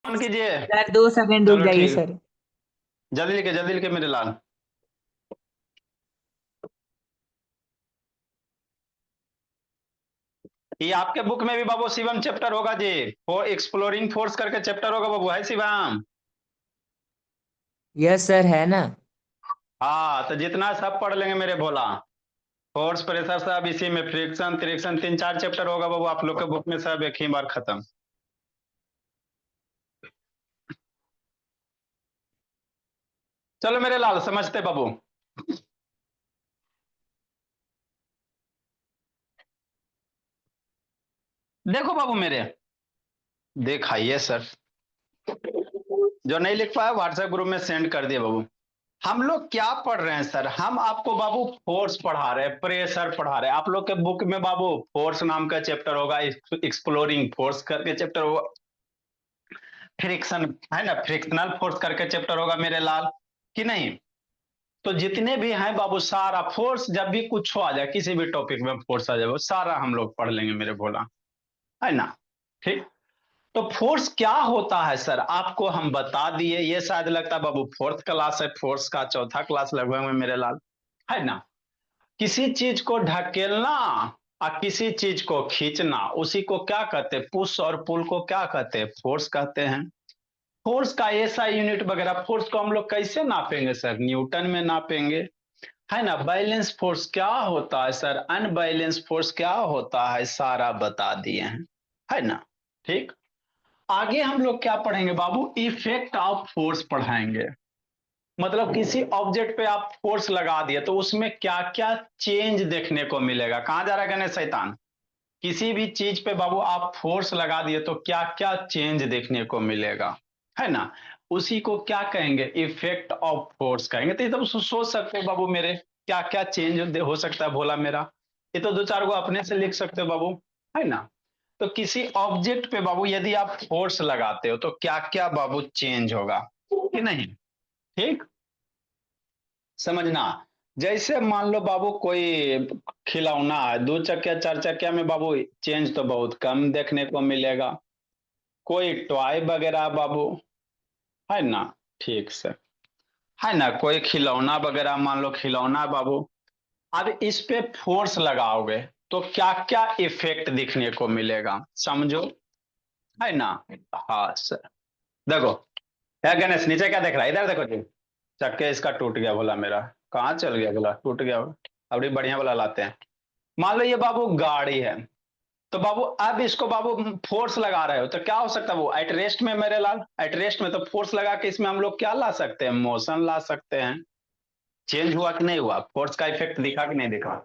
On कीजिए। Sir 2 second रुक चलो जाइए ठीक, सर। जल्दी लिखे मेरे लाल। ये आपके बुक में भी बाबू शिवम चैप्टर होगा जी। फॉर एक्सप्लोरिंग फोर्स करके चैप्टर होगा बाबू, है शिवम? यस सर, है ना। हाँ, तो जितना सब पढ़ लेंगे मेरे भोला। फोर्स, प्रेशर, सब इसी में, फ्रिक्शन त्रिक्शन 3 4 चैप्टर होगा बाबू आप लोग के बुक में, सब एक ही बार खत्म। चलो मेरे लाल, समझते बाबू। देखो बाबू मेरे, दिखाइए सर। जो नहीं लिख पाया व्हाट्सएप ग्रुप में सेंड कर दिए बाबू। हम लोग क्या पढ़ रहे हैं सर? हम आपको बाबू फोर्स पढ़ा रहे हैं, प्रेशर पढ़ा रहे हैं। आप लोग के बुक में बाबू फोर्स नाम का चैप्टर होगा, एक्सप्लोरिंग फोर्स करके चैप्टर होगा, फ्रिक्शन है ना, फ्रिक्शनल फोर्स करके चैप्टर होगा मेरे लाल, कि नहीं? तो जितने भी हैं बाबू, सारा फोर्स जब भी कुछ आ जाए, किसी भी टॉपिक में फोर्स आ जाए, वो सारा हम लोग पढ़ लेंगे मेरे भोला, है ना? ठीक। तो फोर्स क्या होता है सर, आपको हम बता दिए। ये शायद लगता है बाबू फोर्थ क्लास है, फोर्स का चौथा क्लास लगभग में मेरे लाल, है ना? किसी चीज को ढकेलना और किसी चीज को खींचना, उसी को क्या कहते हैं? पुश और पुल को क्या कहते हैं? फोर्स कहते हैं। फोर्स का ऐसा यूनिट वगैरह, फोर्स को हम लोग कैसे नापेंगे सर? न्यूटन में नापेंगे, है ना? बैलेंस फोर्स क्या होता है सर? अनबैलेंस फोर्स क्या होता है? सारा बता दिए हैं, है ना? ठीक। आगे हम लोग क्या पढ़ेंगे बाबू? इफेक्ट ऑफ फोर्स पढ़ाएंगे। मतलब किसी ऑब्जेक्ट पे आप फोर्स लगा दिए तो उसमें क्या क्या चेंज देखने को मिलेगा। कहां जा रहा है गणेश शैतान? किसी भी चीज पे बाबू आप फोर्स लगा दिए तो क्या क्या चेंज देखने को मिलेगा, है ना? उसी को क्या कहेंगे? इफेक्ट ऑफ फोर्स कहेंगे। तो ये तो सोच सकते हो बाबू मेरे, क्या क्या चेंज हो सकता है भोला मेरा। ये तो 2 4 गो अपने से लिख सकते हो बाबू, है ना? तो किसी ऑब्जेक्ट पे बाबू यदि आप फोर्स लगाते हो तो क्या क्या बाबू चेंज होगा, कि नहीं? ठीक। समझना। जैसे मान लो बाबू कोई खिलौना है, 2 चक्किया 4 चक्किया में बाबू चेंज तो बहुत कम देखने को मिलेगा। कोई टॉय वगैरह बाबू, है ना? ठीक से, है ना? कोई खिलौना वगैरह, मान लो खिलौना बाबू, अब इस पे फोर्स लगाओगे तो क्या क्या इफेक्ट दिखने को मिलेगा, समझो, है ना? हाँ सर। देखो, है गणेश, नीचे क्या देख रहा है? इधर देखो जी। चक्के इसका टूट गया बोला मेरा। कहाँ चल गया बोला? टूट गया। अबड़ी बढ़िया वाला लाते हैं। मान लो ये बाबू गाड़ी है, तो बाबू अब इसको बाबू फोर्स लगा रहे हो तो क्या हो सकता है? वो एट रेस्ट में मेरे लाल, एट रेस्ट में, तो फोर्स लगा के इसमें हम लोग क्या ला सकते हैं? मोशन ला सकते हैं। चेंज हुआ कि नहीं हुआ? फोर्स का इफेक्ट दिखा कि नहीं दिखा,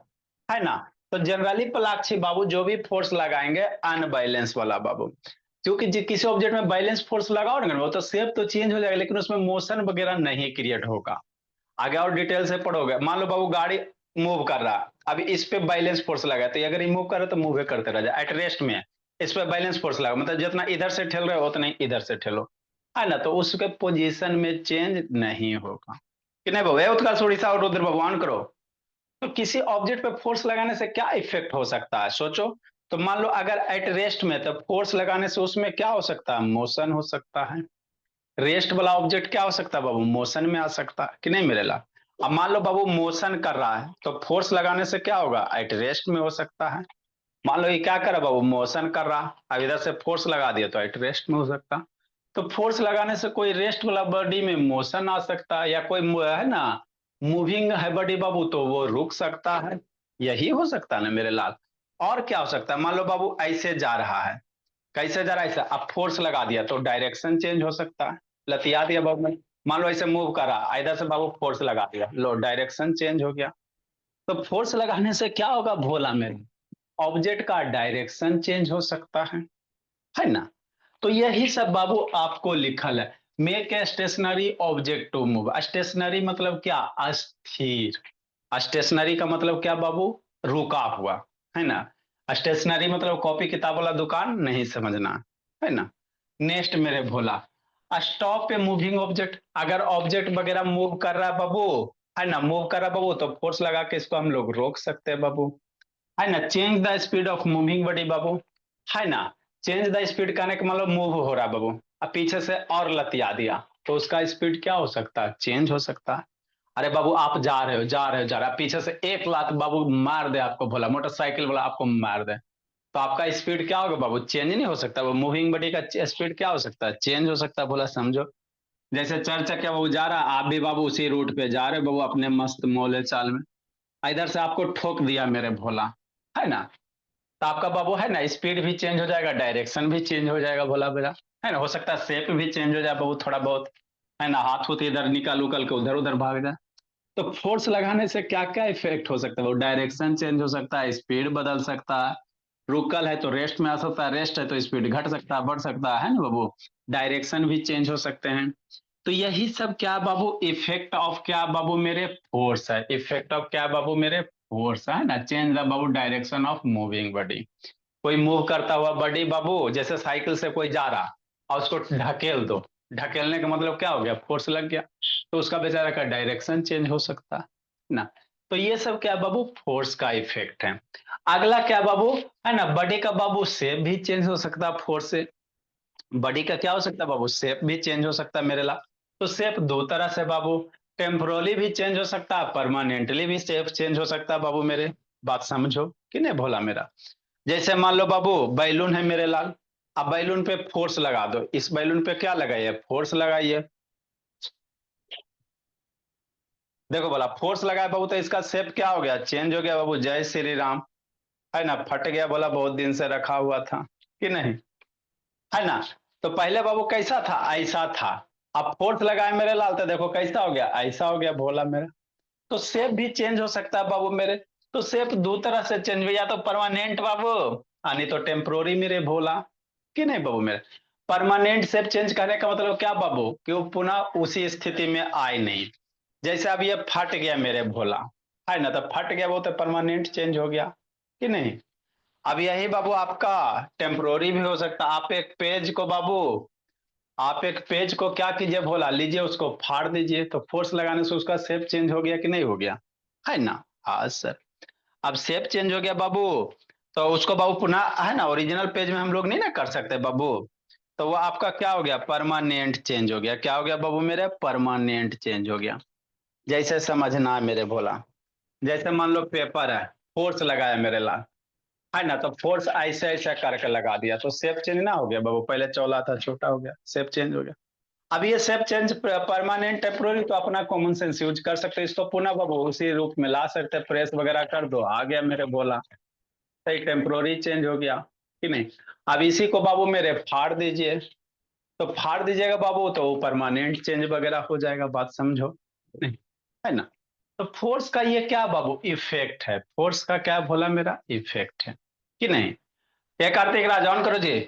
है ना? तो जनरली पलाक्षी बाबू जो भी फोर्स लगाएंगे अनबैलेंस वाला बाबू, क्योंकि किसी ऑब्जेक्ट में बैलेंस फोर्स लगाओ ना, वो तो शेप तो चेंज हो जाएगा लेकिन उसमें मोशन वगैरह नहीं क्रिएट होगा। आगे और डिटेल से पढ़ोगे। मान लो बाबू गाड़ी मूव कर रहा है, अभी इस पे बैलेंस फोर्स लगा है, तो अगर ये मूव कर रहा है तो मूव करते रह जाए। एट रेस्ट में इस पे बैलेंस फोर्स लगा, मतलब जितना इधर से ठेल रहे हो उतना ही इधर से ठेलो, है ना? तो उसके पोजीशन में चेंज नहीं होगा, कि नहीं बाबू? उत्कर्ष उड़ीसा और रुद्र भगवान करो। तो किसी ऑब्जेक्ट पे फोर्स लगाने से क्या इफेक्ट हो सकता है, सोचो। तो मान लो अगर एट रेस्ट में, तो फोर्स लगाने से उसमें क्या हो सकता है? मोशन हो सकता है। रेस्ट वाला ऑब्जेक्ट क्या हो सकता है बाबू? मोशन में आ सकता है, कि नहीं मेरे लाल? अब मान लो बाबू मोशन कर रहा है तो फोर्स लगाने से क्या होगा? एट रेस्ट में हो सकता है। मान लो ये क्या कर रहा है बाबू? मोशन कर रहा, अब इधर से फोर्स लगा दिया तो एट रेस्ट में हो सकता। तो फोर्स लगाने से कोई रेस्ट वाला बॉडी में मोशन आ सकता है, या कोई है ना मूविंग है बॉडी बाबू, तो वो रुक सकता है। यही हो सकता है ना मेरे लाल? और क्या हो सकता है? मान लो बाबू ऐसे जा रहा है, कैसे जा रहा है? ऐसा, अब फोर्स लगा दिया तो डायरेक्शन चेंज हो सकता है। लतिया दिया बाबू ने, मान लो ऐसे मूव कर रहा, इधर से बाबू फोर्स लगा दिया, लो डायरेक्शन चेंज हो गया। तो फोर्स लगाने से क्या होगा भोला मेरे? ऑब्जेक्ट का डायरेक्शन चेंज हो सकता है ना? तो यही सब बाबू आपको लिखल है। Make a stationary object to move. Stationary मतलब क्या? अस्थिर। स्टेशनरी का मतलब क्या बाबू? रुका हुआ, है ना? स्टेशनरी मतलब कॉपी किताब वाला दुकान नहीं समझना, है ना? नेक्स्ट मेरे भोला, स्टॉप ए मूविंग ऑब्जेक्ट। अगर ऑब्जेक्ट वगैरह मूव कर रहा है बाबू, है ना, मूव कर रहा है बाबू, तो फोर्स लगा के इसको हम लोग रोक सकते हैं बाबू, है ना? Change the speed of moving body बाबू, है ना? चेंज द स्पीड करने का मतलब मूव हो रहा है बाबू। और पीछे से और लतिया दिया, तो उसका स्पीड क्या हो सकता है, चेंज हो सकता है। अरे बाबू आप जा रहे हो जा रहे हो जा रहे हो, पीछे से एक लात बाबू मार दे आपको, भोला मोटरसाइकिल वाला आपको मार दे, तो आपका स्पीड क्या होगा बाबू, चेंज नहीं हो सकता। वो मूविंग बॉडी का स्पीड क्या हो सकता है, चेंज हो सकता है, बोला समझो। जैसे 4 चक्के बाबू जा रहा, आप भी बाबू उसी रूट पे जा रहे हो बाबू अपने मस्त मोले चाल में, इधर से आपको ठोक दिया मेरे भोला, है ना, तो आपका बाबू है ना स्पीड भी चेंज हो जाएगा, डायरेक्शन भी चेंज हो जाएगा भोला बेटा, है ना, हो सकता है शेप भी चेंज हो जाए बाबू थोड़ा बहुत, है ना, हाथ हुथ इधर निकाल उकल के उधर उधर भाग जाए। तो फोर्स लगाने से क्या क्या इफेक्ट हो सकता है, वो डायरेक्शन चेंज हो सकता है, स्पीड बदल सकता है, रुकल है तो रेस्ट में आ सकता है, रेस्ट है तो स्पीड घट सकता है बढ़ सकता है ना बाबू, डायरेक्शन भी चेंज हो सकते हैं। तो यही सब क्या बाबू इफेक्ट ऑफ क्या बाबू मेरे फोर्स है, इफेक्ट ऑफ क्या बाबू मेरे फोर्स है ना, change the Babu direction of moving body. कोई मूव करता हुआ बॉडी बाबू, जैसे साइकिल से कोई जा रहा और उसको ढकेल दो, ढकेलने का मतलब क्या हो गया, फोर्स लग गया, तो उसका बेचारा का डायरेक्शन चेंज हो सकता है ना। तो ये सब क्या बाबू फोर्स का इफेक्ट है। अगला क्या बाबू, है ना, बॉडी का बाबू शेप भी चेंज हो सकता है फोर्स से। बॉडी का क्या हो सकता है बाबू, शेप भी चेंज हो सकता है मेरे ला। तो शेप दो तरह से बाबू, टेम्पोरली भी चेंज हो सकता है, परमानेंटली भी शेप चेंज हो सकता है बाबू मेरे, बात समझो कि नहीं भोला मेरा। जैसे मान लो बाबू बैलून है मेरे लाल, अब बैलून पे फोर्स लगा दो, इस बैलून पे क्या लगाइए, फोर्स लगाइए। देखो बोला फोर्स लगाए बाबू, तो इसका शेप क्या हो गया, चेंज हो गया बाबू, जय श्री राम, है ना, फट गया बोला, बहुत दिन से रखा हुआ था कि नहीं, है ना। तो पहले बाबू कैसा था, ऐसा था, अब फोर्स लगाए मेरे लाल तो देखो कैसा हो गया, ऐसा हो गया भोला मेरा। तो शेप भी चेंज हो सकता है बाबू मेरे। तो शेप दो तरह से चेंज हुई, या तो परमानेंट बाबू, नहीं तो टेम्पोररी मेरे भोला, कि नहीं बाबू मेरे। परमानेंट शेप चेंज करने का मतलब क्या बाबू, कि वो पुनः उसी स्थिति में आए नहीं। जैसे अब ये फट गया मेरे भोला, है ना, तो फट गया वो तो परमानेंट चेंज हो गया कि नहीं। अब यही बाबू आपका टेम्पोररी भी हो सकता, आप एक पेज को बाबू, आप एक पेज को क्या कीजिए भोला, लीजिए उसको फाड़ दीजिए, तो फोर्स लगाने से उसका शेप चेंज हो गया कि नहीं हो गया, है ना। हाँ सर, अब शेप चेंज हो गया बाबू, तो उसको बाबू पुनः, है ना, ओरिजिनल पेज में हम लोग नहीं ना कर सकते बाबू, तो वो आपका क्या हो गया, परमानेंट चेंज हो गया, क्या हो गया बाबू मेरे, परमानेंट चेंज हो गया। जैसे समझना है मेरे भोला, जैसे मान लो पेपर है, फोर्स लगाया मेरे ला, है ना, तो फोर्स ऐसे ऐसे करके लगा दिया, तो शेप चेंज ना हो गया बाबू, पहले चौला था छोटा हो गया, शेप चेंज हो गया। अब ये शेप चेंज परमानेंट टेम्पोररी, तो अपना कॉमन सेंस यूज कर सकते हैं, इसको पुनः बाबू उसी रूप में ला सकते हैं, प्रेस वगैरह कर दो, आ गया मेरे बोला, सही टेम्पोररी चेंज हो गया कि नहीं। अब इसी को बाबू मेरे फाड़ दीजिए, तो फाड़ दीजिएगा बाबू, तो वो परमानेंट चेंज वगैरह हो जाएगा, बात समझो नहीं, है ना। तो फोर्स का ये क्या बाबू इफेक्ट है, फोर्स का क्या बोला मेरा इफेक्ट है कि नहीं। ये कार्तिक राज ऑन करो जी।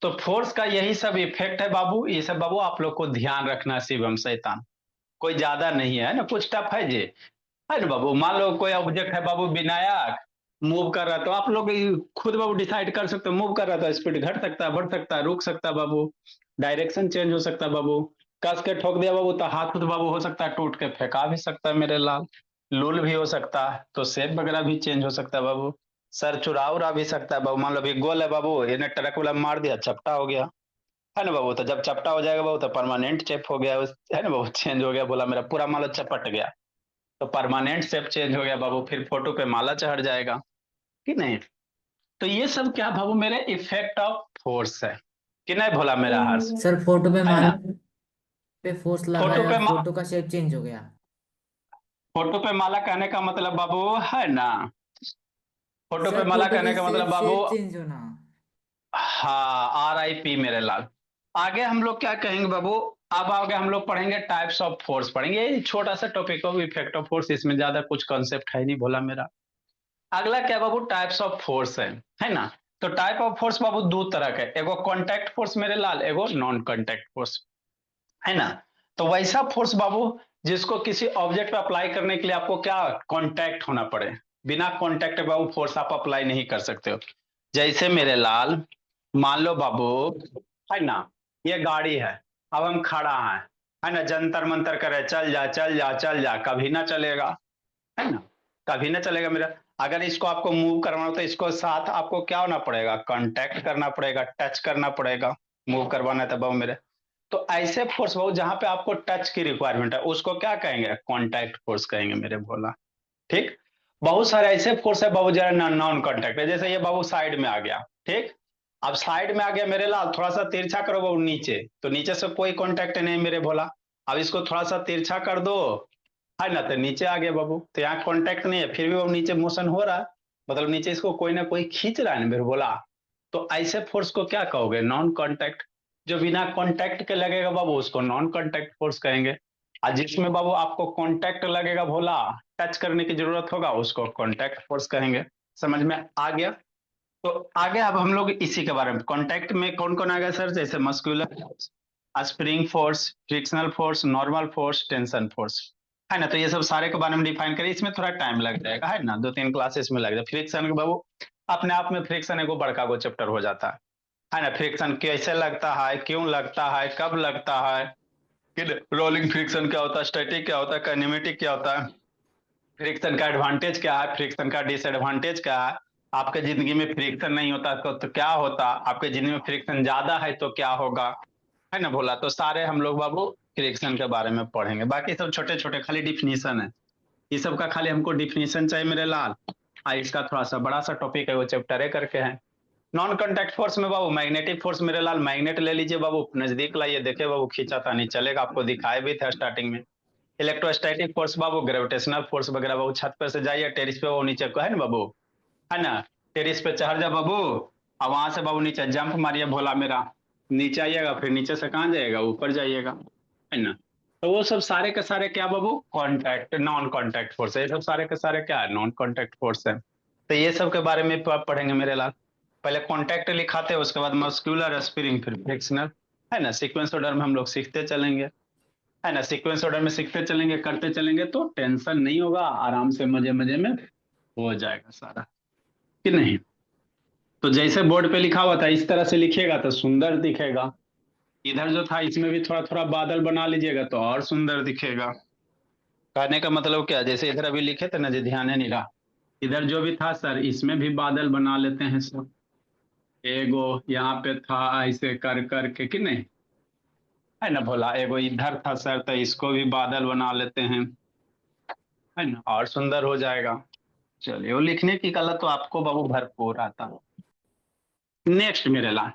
तो फोर्स का यही सब इफेक्ट है बाबू, ये सब बाबू आप लोग को ध्यान रखना, शिवम शैतान कोई ज्यादा नहीं है ना, कुछ टफ है जी, है ना बाबू। मान लो कोई ऑब्जेक्ट है बाबू विनायक, मूव कर रहा है, तो आप लोग खुद बाबू डिसाइड कर सकते हो, मूव कर रहा था, स्पीड घट सकता है बढ़ सकता है रुक सकता है बाबू, डायरेक्शन चेंज हो सकता है बाबू, कस के ठोक दिया बाबू तो हाथ खुद बाबू हो सकता है टूट के फेंका भी सकता है मेरे लाल, लूल भी हो सकता है, तो शेप वगैरह भी चेंज हो सकता है बाबू, सर चुरा उरा भी सकता है बाबू। मान लो अभी गोल है बाबू, इन्हें ट्रक वाला मार दिया चपटा हो गया, है ना बाबू, तो जब चपटा हो जाएगा बाबू तो परमानेंट चेप हो गया है ना बाबू, चेंज हो गया बोला मेरा, पूरा मान लो चपट गया, तो परमानेंट शेप चेंज हो गया बाबू, फिर फोटो पे माला चढ़ जाएगा कि नहीं। तो ये सब क्या बाबू मेरे इफेक्ट ऑफ फोर्स है कि नहीं भोला मेरा हर्ष, सर फोटो पे है मान ना। पे फोर्स फोटो लगाया पे और फोटो का शेप चेंज हो गया। फोटो पे माला कहने का मतलब बाबू, है ना, फोटो पे सर माला फोटो कहने की का मतलब शेप बाबू, शेप चेंज होना। हाँ RIP मेरे लाल। आगे हम लोग क्या कहेंगे बाबू, अब आगे हम लोग पढ़ेंगे टाइप्स ऑफ फोर्स पढ़ेंगे, ये छोटा सा टॉपिक है इफेक्ट ऑफ फोर्स, इसमें ज्यादा कुछ कॉन्सेप्ट है नहीं भोला मेरा। अगला क्या बाबू, टाइप्स ऑफ फोर्स है ना। तो टाइप ऑफ फोर्स बाबू दो तरह के, एगो कॉन्टैक्ट फोर्स मेरे लाल, एगो नॉन कॉन्टैक्ट फोर्स, है ना। तो वैसा फोर्स बाबू जिसको किसी ऑब्जेक्ट पर अप्लाई करने के लिए आपको क्या कॉन्टैक्ट होना पड़े, बिना कॉन्टैक्ट बाबू फोर्स आप अप्लाई नहीं कर सकते हो। जैसे मेरे लाल मान लो बाबू, है ना, ये गाड़ी है, अब हम खड़ा हैं, है ना, जंतर मंतर करे चल जा चल जा चल जा, कभी ना चलेगा, है ना, कभी ना चलेगा मेरा। अगर इसको आपको मूव करवाना हो तो इसको साथ आपको क्या होना पड़ेगा, कांटेक्ट करना पड़ेगा, टच करना पड़ेगा, मूव करवाना है तब मेरे। तो ऐसे फोर्स बाबू जहां पे आपको टच की रिक्वायरमेंट है उसको क्या कहेंगे, कॉन्टैक्ट फोर्स कहेंगे मेरे भोला। ठीक। बहुत सारे ऐसे फोर्स है बाबू जरा नॉन कॉन्टैक्ट है, जैसे ये बाबू साइड में आ गया। ठीक। अब साइड में आ गया मेरे लाल, थोड़ा सा तिरछा करो बाबू नीचे, तो नीचे से कोई कॉन्टैक्ट नहीं मेरे भोला। अब इसको थोड़ा सा तिरछा कर दो, है ना, तो नीचे आ गया बाबू, तो यहाँ कॉन्टैक्ट नहीं है, फिर भी वो नीचे मोशन हो रहा है, मतलब नीचे इसको कोई ना कोई खींच रहा है ना मेरे बोला। तो ऐसे फोर्स को क्या कहोगे, नॉन कॉन्टैक्ट। जो बिना कॉन्टैक्ट के लगेगा बाबू उसको नॉन कॉन्टैक्ट फोर्स कहेंगे, और जिसमें बाबू आपको कॉन्टैक्ट लगेगा भोला, टच करने की जरूरत होगा, उसको कॉन्टैक्ट फोर्स कहेंगे। समझ में आ गया। तो आगे अब हम लोग इसी के बारे में, कॉन्टैक्ट में कौन कौन आ गया सर, जैसे muscular, spring force, frictional force, normal force, tension force, है ना। तो ये सब सारे के बारे में डिफाइन करें, इसमें थोड़ा टाइम लग जाएगा, है ना, 2-3 क्लासेस में लग जाएगा। फ्रिक्शन के बाबू अपने आप में फ्रिक्शन एगो बड़का गो चैप्टर हो जाता है ना। फ्रिक्शन कैसे लगता है, क्यों लगता है, कब लगता है, रोलिंग फ्रिक्शन क्या होता है, स्टैटिक क्या होता है, काइनेमेटिक क्या होता है, फ्रिक्शन का एडवांटेज क्या है, फ्रिक्शन का डिसएडवांटेज क्या है, आपके जिंदगी में फ्रिक्शन नहीं होता तो क्या होता, आपके जिंदगी में फ्रिक्शन ज्यादा है तो क्या होगा, है ना बोला। तो सारे हम लोग बाबू फ्रिक्शन के बारे में पढ़ेंगे, बाकी सब छोटे छोटे खाली डिफिनीशन है, ये सब का खाली हमको डिफिनीशन चाहिए मेरे लाल। इसका थोड़ा सा बड़ा सा टॉपिक है, वो चैप्टर है करके है। नॉन कॉन्टैक्ट फोर्स में बाबू मैग्नेटिक फोर्स मेरे लाल, मैग्नेट ले लीजिए बाबू, नजदीक लाइए, देखे बाबू खींचा था नहीं चलेगा, आपको दिखाए भी था स्टार्टिंग में। इलेक्ट्रोस्टैटिक फोर्स बाबू, ग्रेविटेशनल फोर्स वगैरह बाबू, छत पर से जाइए टेरिस पे, वो नीचे को है ना बाबू, है ना, टेरिस पे चढ़ जा बाबू, और वहां से बाबू नीचे जंप मारिए भोला मेरा, नीचे आइएगा, फिर नीचे से कहाँ जाइएगा, ऊपर जाइएगा, है ना। तो वो सब सारे के सारे क्या बाबू, कॉन्टैक्ट, नॉन कॉन्टैक्ट फोर्स है, ये सब सारे के सारे क्या है, नॉन कॉन्टैक्ट फोर्स है। तो ये सब के बारे में आप पढ़ेंगे मेरे लाल। पहले कॉन्टैक्ट लिखाते हैं, उसके बाद मस्कुलर, स्प्रिंग, फिर फ्रिक्शनल, है ना, सीक्वेंस ऑर्डर में हम लोग सीखते चलेंगे, है ना, सीक्वेंस ऑर्डर में सीखते चलेंगे, करते चलेंगे, तो टेंशन नहीं होगा, आराम से मजे मजे में हो जाएगा सारा, कि नहीं। तो जैसे बोर्ड पे लिखा हुआ था इस तरह से लिखिएगा तो सुंदर दिखेगा। इधर जो था इसमें भी थोड़ा थोड़ा बादल बना लीजिएगा तो और सुंदर दिखेगा। कहने का मतलब क्या, जैसे इधर अभी लिखे थे ना, जो ध्यान नहीं रहा, इधर जो भी था सर इसमें भी बादल बना लेते हैं सब, एगो यहाँ पे था ऐसे कर करके, कि नहीं, है ना भोला, एगो इधर था सर तो इसको भी बादल बना लेते हैं, है ना, और सुंदर हो जाएगा। चलिए, वो लिखने की कला तो आपको बाबू भरपूर आता है। नेक्स्ट मेरे लाल,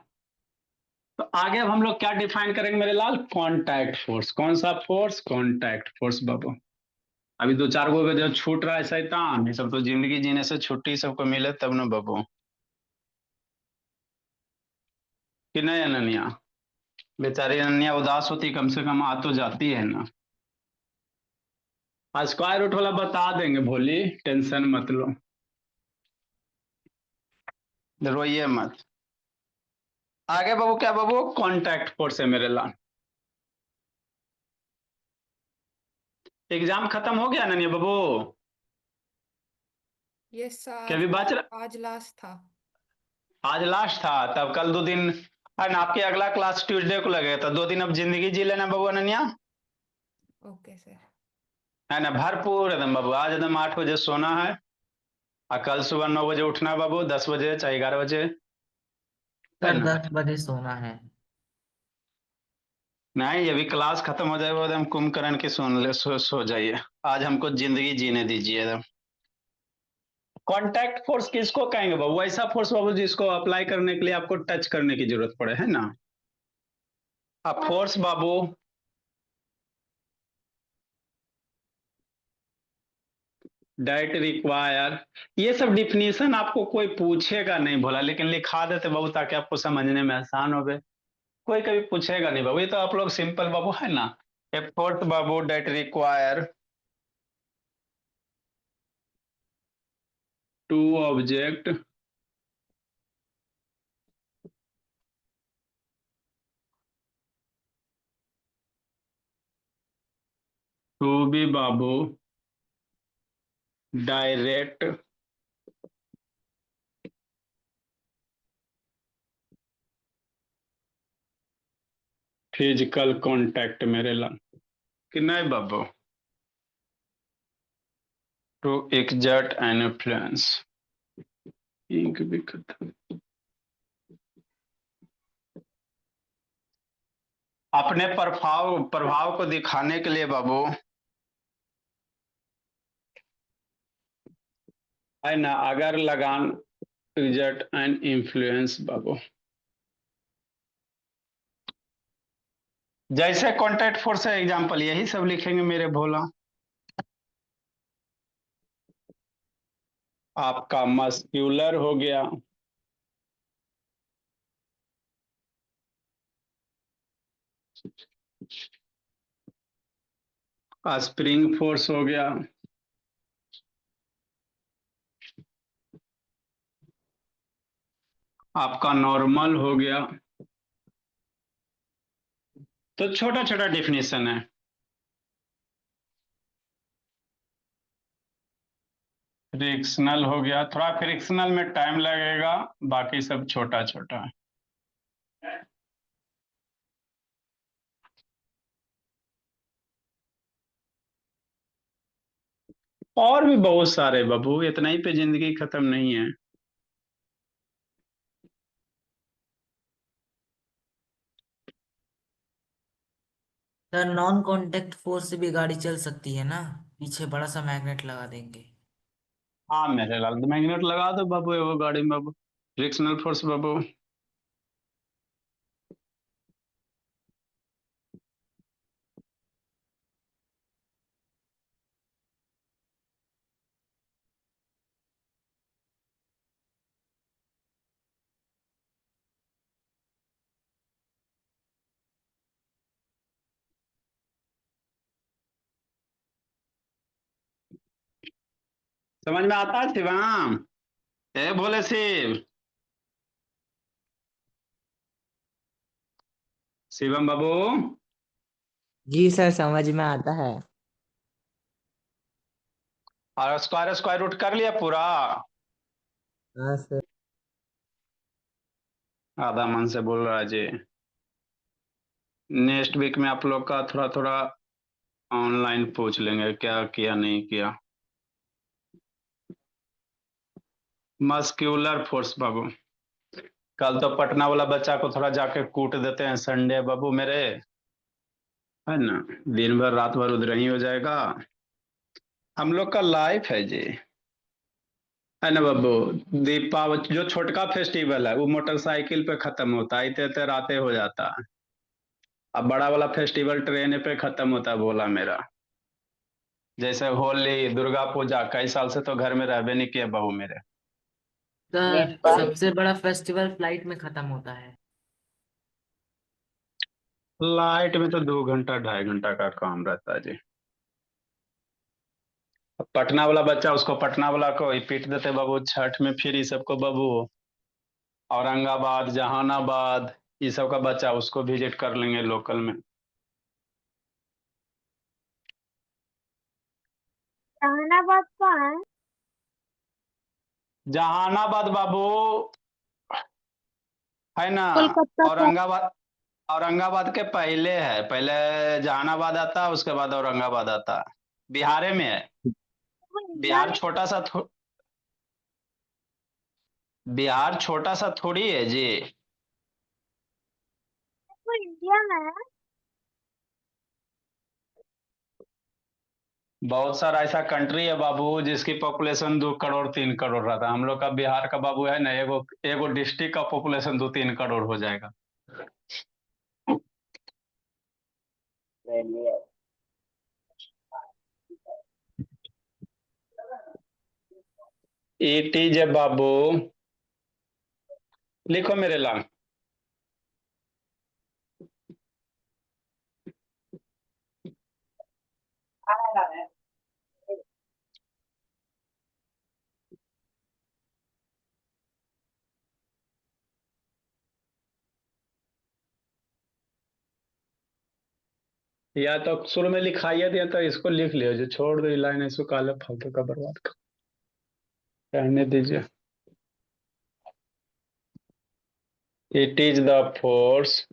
तो आगे अब हम लोग क्या डिफाइन करेंगे मेरे लाल, कॉन्टैक्ट फोर्स। कौन सा फोर्स, कॉन्टैक्ट फोर्स बाबू। अभी 2-4 गो जो छूट रहा है शैतान, ये सब तो जिंदगी जीने से छुट्टी सबको मिले तब ना बाबू, कि नहीं अनन्या, बेचारी अनन्या उदास होती, कम से कम आ तो जाती है ना। स्क्वायर रूट वाला बता देंगे भोली, टेंशन मत लो, रोइए मत। आगे बाबू क्या बाबू, कॉन्टैक्ट फोर्स है मेरे लाल। एग्जाम खत्म हो गया अनन्या बाबू, यस क्या सर। अभी बात, आज लास्ट था। आज लास्ट था, तब कल 2 दिन है ना, आपके अगला क्लास ट्यूसडे को लगेगा, तो 2 दिन अब जिंदगी जी लेना बाबू अनन्या, ओके सर। है ना, भरपूर एकदम बाबू। आज एकदम 8 बजे सोना है, और कल सुबह 9 बजे उठना है बाबू, 10 बजे चाहे 11 बजे, है सर ना। 10 बजे सोना है। नहीं, अभी क्लास खत्म हो जाएगा एकदम कुंभकर्ण की सुन ले, सो जाइए। आज हमको जिंदगी जीने दीजिए एकदम। कॉन्टैक्ट फोर्स किसको कहेंगे बाबू, ऐसा फोर्स बाबू जिसको अप्लाई करने के लिए आपको टच करने की जरूरत पड़े, है ना। अब फोर्स बाबू, डाइट रिक्वायर, ये सब डिफिनीशन आपको कोई पूछेगा नहीं भोला, लेकिन लिखा देते बाबू ताकि आपको समझने में आसान हो। कोई कभी पूछेगा नहीं बाबू, ये तो आप लोग सिंपल बाबू, है ना। ए फोर्थ बाबू that require to object to be बाबू डायरेक्ट फिजिकल कांटेक्ट मेरे ला, कि नहीं बाबू, टू एक्सर्ट एन इन्फ्लुएंस। इंक भी खत्म। अपने प्रभाव प्रभाव को दिखाने के लिए बाबू, है ना, अगर लगान exert एंड इन्फ्लुएंस बाबू, जैसे कॉन्टैक्ट फोर्स है एग्जाम्पल यही सब लिखेंगे मेरे भोला। आपका मस्क्यूलर हो गया, स्प्रिंग फोर्स हो गया, आपका नॉर्मल हो गया। तो छोटा छोटा डेफिनेशन है। फ्रिक्शनल हो गया, थोड़ा फ्रिक्शनल में टाइम लगेगा, बाकी सब छोटा छोटा है। और भी बहुत सारे बाबू, इतना ही पे जिंदगी खत्म नहीं है। सर नॉन कांटेक्ट फोर्स से भी गाड़ी चल सकती है ना, पीछे बड़ा सा मैग्नेट लगा देंगे। हाँ मेरे लाल, मैग्नेट लगा दो बाबू वो गाड़ी में बाबू, फ्रिक्शनल फोर्स बाबू। समझ में आता है शिवम? ए भोले शिव, शिवम बाबू, जी सर, समझ में आता है। और स्क्वायर स्क्वायर रूट कर लिया पूरा? हाँ सर। आधा मन से बोल रहा है जी। नेक्स्ट वीक में आप लोग का थोड़ा थोड़ा ऑनलाइन पूछ लेंगे क्या किया नहीं किया। मस्क्यूलर फोर्स बाबू, कल तो पटना वाला बच्चा को थोड़ा जाके कूट देते हैं संडे बाबू मेरे, है ना, दिन भर रात भर उधर ही हो जाएगा। हम लोग का लाइफ है जी, है ना बाबू। दीपावली जो छोटका फेस्टिवल है वो मोटरसाइकिल पे खत्म होता है, इतने इतने रातें हो जाता है। अब बड़ा वाला फेस्टिवल ट्रेन पे खत्म होता है बोला मेरा। जैसे होली, दुर्गा पूजा, कई साल से तो घर में रहबे नहीं किए बहू मेरे। सर सबसे बड़ा फेस्टिवल फ्लाइट में खत्म होता है। लाइट में तो 2 घंटा 2.5 घंटा का काम रहता है जी। अब पटना वाला बच्चा, उसको पटना वाला को ही पीट देते बाबू छठ में, फिर ये सबको बाबू औरंगाबाद, जहानाबाद, ये सब का बच्चा उसको विजिट कर लेंगे लोकल में। जहानाबाद कहाँ है? जहानाबाद बाबू, है ना, कोलकाता का। औरंगाबाद, औरंगाबाद के पहले है, पहले जहानाबाद आता है उसके बाद औरंगाबाद आता है, बिहारे में है। वो इंडिया बिहार में छोटा सा बिहार छोटा सा थोड़ी है जी। वो इंडिया में है। बहुत सारा ऐसा कंट्री है बाबू जिसकी पॉपुलेशन 2 करोड़ 3 करोड़ रहता है। हम लोग का बिहार का बाबू है ना, एगो एगो डिस्ट्रिक्ट का पॉपुलेशन 2 3 करोड़ हो जाएगा। इट इज ए बाबू, लिखो मेरे लाल। या तो शुरू में लिखाइए दिया तो इसको लिख लियो, जो छोड़ दो ये लाइन इसको काले फालतू का बर्बाद कर, रहने दीजिए। It is the force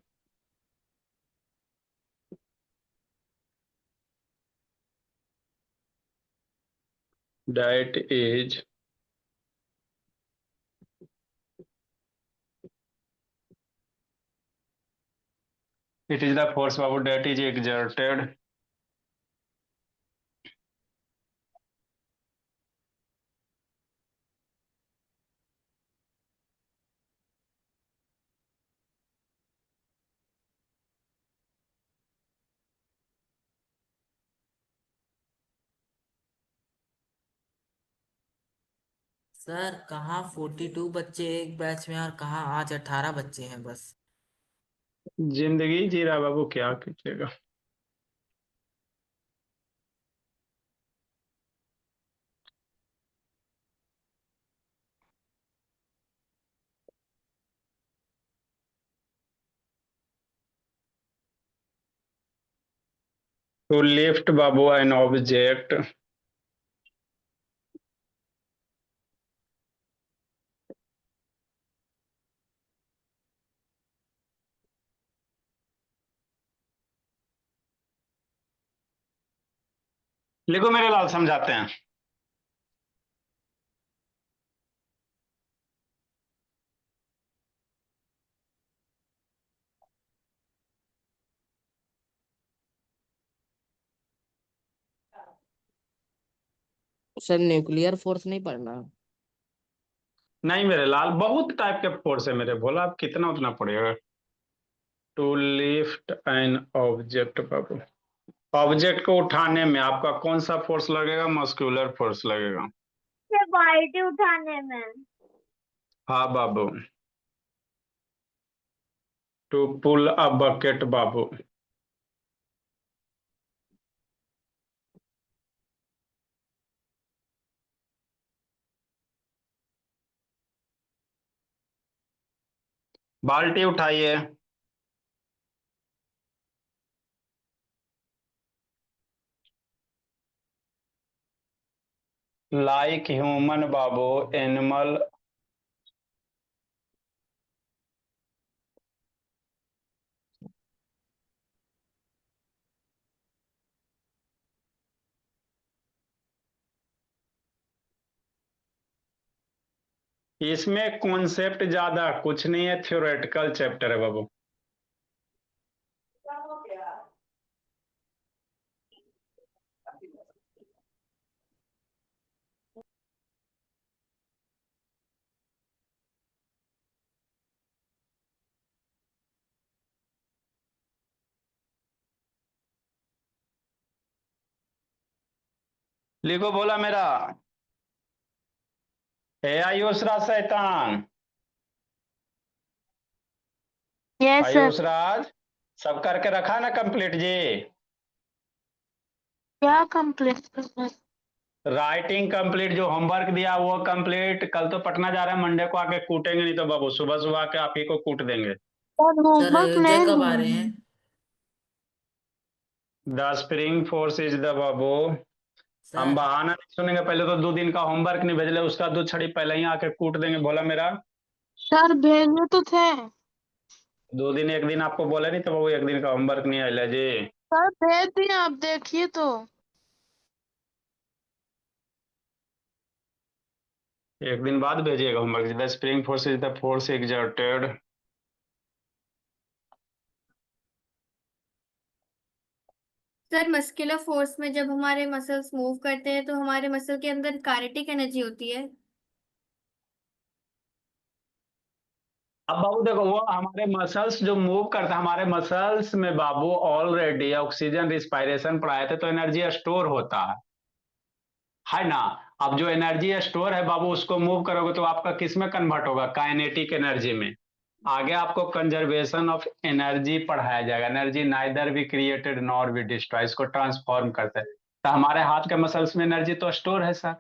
that is It is the force, babu, that is exerted sir कहाँ 42 बच्चे एक बैच में और कहाँ आज 18 बच्चे हैं बस। जिंदगी जी रहा बाबू, क्या कीजिएगा। To lift, babu, an object लिखो मेरे लाल, समझाते हैं। सर न्यूक्लियर फोर्स नहीं पढ़ना। नहीं मेरे लाल, बहुत टाइप के फोर्स है मेरे भोला, आप कितना उतना पड़ेगा। टू लिफ्ट एन ऑब्जेक्ट बाबू, ऑब्जेक्ट को उठाने में आपका कौन सा फोर्स लगेगा? मस्कुलर फोर्स लगेगा। से बाल्टी उठाने में। हाँ बाबू। टू पुल अ बकेट बाबू, बाल्टी उठाइए। लाइक ह्यूमन बाबू, एनिमल इसमें कॉन्सेप्ट ज्यादा कुछ नहीं है, थ्योरेटिकल चैप्टर है बाबू। लिखो बोला मेरा, हे आयुष राज शैतान, यस सर। आयुष राज, सब करके रखा ना कंप्लीट जी? क्या कंप्लीट करना है? राइटिंग कंप्लीट, जो होमवर्क दिया वो कंप्लीट। कल तो पटना जा रहे हैं, मंडे को आके कूटेंगे, नहीं तो बाबू सुबह सुबह आके आप ही को कूट देंगे। सर सर होमवर्क अयोध्या नहीं कब आ दिए रहे हैं। हैं? The spring force is the बाबू। हम सर बहाना नहीं सुनेंगे, पहले तो 2 दिन का होमवर्क नहीं भेजले, उसका 2 छड़ी पहले ही आके कूट देंगे भोला मेरा। सर भेजे तो थे। 2 दिन, एक दिन आपको बोला नहीं तो बाबू, एक दिन का होमवर्क नहीं आया जी। सर भेज दिए, आप देखिए तो। एक दिन बाद भेजिएगा homework. The spring force is the force exerted sir muscular force में जब हमारे मसल्स मूव करते हैं तो हमारे मसल के अंदर काइनेटिक एनर्जी होती है। अब बाबू देखो, वो हमारे मसल्स जो मूव करता है, हमारे मसल्स में बाबू ऑलरेडी ऑक्सीजन रिस्पायरेशन पढ़ाए थे, तो एनर्जी स्टोर होता है ना। अब जो एनर्जी स्टोर है बाबू, उसको मूव करोगे तो आपका किस में कन्वर्ट होगा? काइनेटिक एनर्जी में। आगे आपको कंजर्वेशन ऑफ एनर्जी पढ़ाया जाएगा। Energy neither be created nor be destroy, इसको ट्रांसफॉर्म करते हैं। तो हमारे हाथ के मसल्स में एनर्जी तो स्टोर है सर।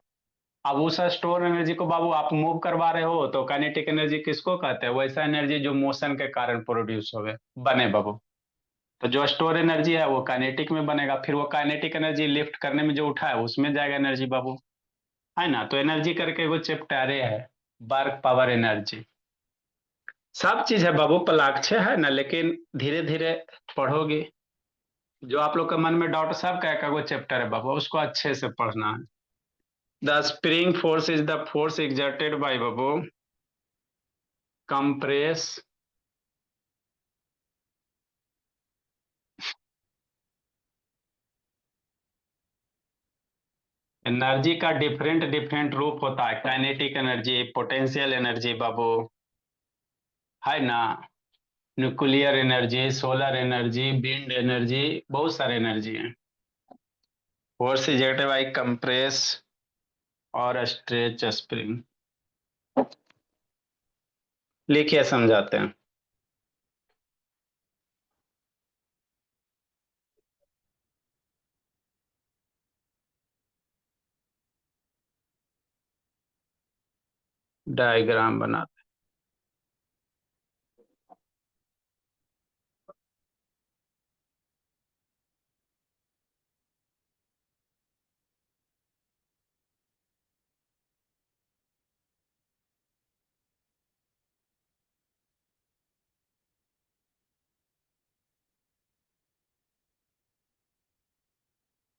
अब उस स्टोर एनर्जी को बाबू आप मूव करवा रहे हो, तो काइनेटिक एनर्जी किसको कहते हैं? वैसा एनर्जी जो मोशन के कारण प्रोड्यूस हो बने बाबू। तो जो स्टोर एनर्जी है वो काइनेटिक में बनेगा, फिर वो काइनेटिक एनर्जी लिफ्ट करने में जो उठा है उसमें जाएगा एनर्जी बाबू, है ना। तो एनर्जी करके वो चैप्टर है, वर्क पावर एनर्जी, सब चीज है बाबू। पलाक्षय है ना, लेकिन धीरे धीरे पढ़ोगे। जो आप लोग के मन में डाउट, सब का वो चैप्टर है बाबू, उसको अच्छे से पढ़ना है। The spring force is the force exerted by बाबू कंप्रेस एनर्जी का डिफरेंट डिफरेंट रूप होता है, काइनेटिक एनर्जी, पोटेंशियल एनर्जी बाबू, है ना, nuclear energy, solar energy, wind energy, बहुत सारे एनर्जी हैं। Force is active by compress और स्ट्रेच स्प्रिंग। लिखिए समझाते हैं। डायग्राम बनाते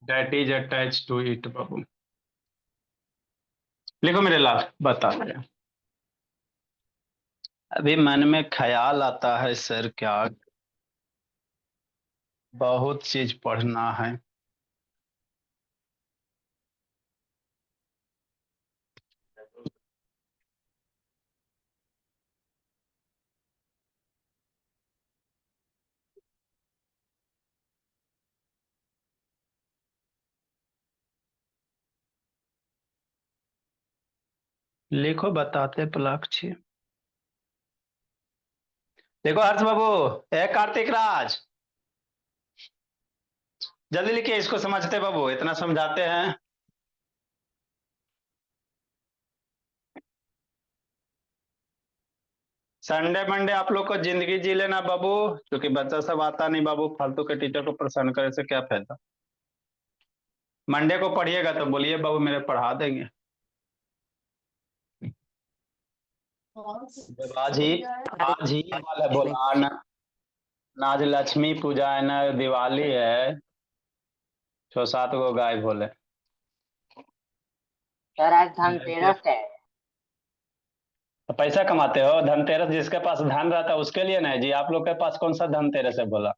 that is attach to it बाबू। लिखो मेरे लाल, बताते हैं। अभी मन में ख्याल आता है सर, क्या बहुत चीज पढ़ना है। लिखो बताते पलाक्षी। देखो हर्ष बाबू, कार्तिक राज, जल्दी लिखिए, इसको समझते बाबू, इतना समझाते हैं। संडे मंडे आप लोग को जिंदगी जी लेना बाबू, क्योंकि बच्चा सब आता नहीं बाबू, फालतू के टीचर को परेशान करे से क्या फायदा। मंडे को पढ़िएगा तो बोलिए बाबू मेरे पढ़ा देंगे। जब आज ही वाला बोला ना, आज लक्ष्मी पूजा है ना, दिवाली है, 6-7 गो गाय बोले। सर आज धनतेरस है। तो पैसा कमाते हो, धनतेरस जिसके पास धन रहता है उसके लिए नहीं जी, आप लोग के पास कौन सा धनतेरस है बोला।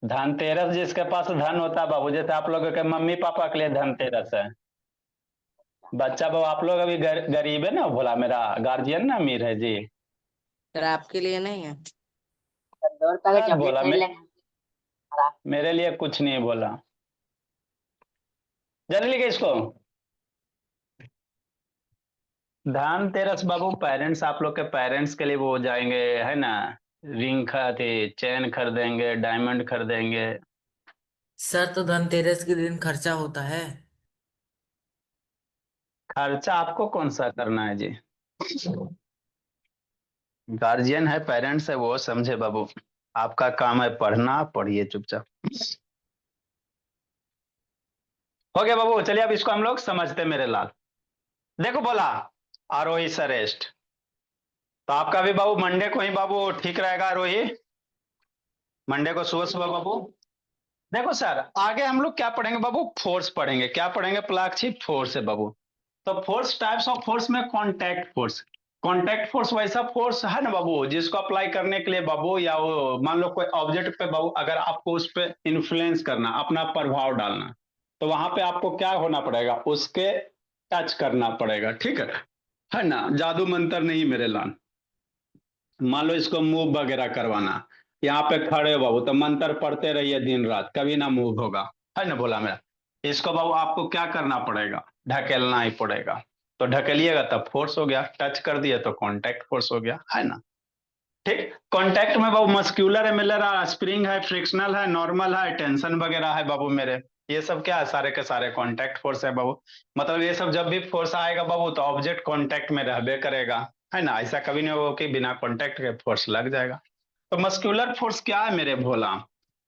धनतेरस जिसके पास धन होता है बाबू, जैसे आप लोगों के मम्मी पापा के लिए धनतेरस है। बच्चा बाबू आप लोग अभी गरीब है ना बोला, मेरा गार्जियन ना अमीर है जी। सर आपके लिए नहीं है। क्या बोला मेरे लिए कुछ नहीं बोला। जल्दी लिखे इसको। धनतेरस बाबू पेरेंट्स, आप लोग के पेरेंट्स के लिए वो जाएंगे, है ना, रिंग थे, चैन खरीदेंगे, डायमंड खरीदेंगे। सर तो धनतेरस के दिन खर्चा होता है। खर्चा आपको कौन सा करना है जी, गार्जियन है, पेरेंट्स है, वो समझे बाबू। आपका काम है पढ़ना, पढ़िए चुपचाप। हो गया बाबू, चलिए अब इसको हम लोग समझते मेरे लाल। देखो बोला आरोही सरेस्ट, तो आपका भी बाबू मंडे को ही बाबू ठीक रहेगा आरोही, मंडे को सुबह सुबह बाबू। देखो सर आगे हम लोग क्या पढ़ेंगे बाबू, फोर्स पढ़ेंगे। क्या पढ़ेंगे पलाक्षी, फोर्स है बाबू। तो फोर्स, टाइप्स ऑफ फोर्स में कॉन्टैक्ट फोर्स। कॉन्टैक्ट फोर्स वैसा फोर्स है ना बाबू, जिसको अप्लाई करने के लिए बाबू, या वो मान लो कोई ऑब्जेक्ट पे बाबू, अगर आपको उस पे इन्फ्लुएंस करना, अपना प्रभाव डालना, तो वहां पे आपको क्या होना पड़ेगा, उसके टच करना पड़ेगा, ठीक है ना, जादू मंत्र नहीं मेरे लाल। मान लो इसको मूव वगैरह करवाना, यहाँ पे खड़े हो बाबू, तो मंत्र पढ़ते रहिए दिन रात, कभी ना मूव होगा, है ना बोला मेरा। इसको बाबू आपको क्या करना पड़ेगा, ढकेलना ही पड़ेगा। तो ढकेलिएगा तब फोर्स हो गया, टच कर दिया तो कांटेक्ट फोर्स हो गया, है ना। ठीक, कांटेक्ट में बाबू मस्क्यूलर है, मिलर है, स्प्रिंग है, फ्रिक्शनल है, नॉर्मल है, टेंशन वगैरह है बाबू मेरे। ये सब क्या है, सारे के सारे कांटेक्ट फोर्स है बाबू। मतलब ये सब जब भी फोर्स आएगा बाबू, तो ऑब्जेक्ट कांटेक्ट में रहबे करेगा, है ना। ऐसा कभी नहीं होगा कि बिना कांटेक्ट के फोर्स लग जाएगा। तो मस्क्यूलर फोर्स क्या है मेरे भोला,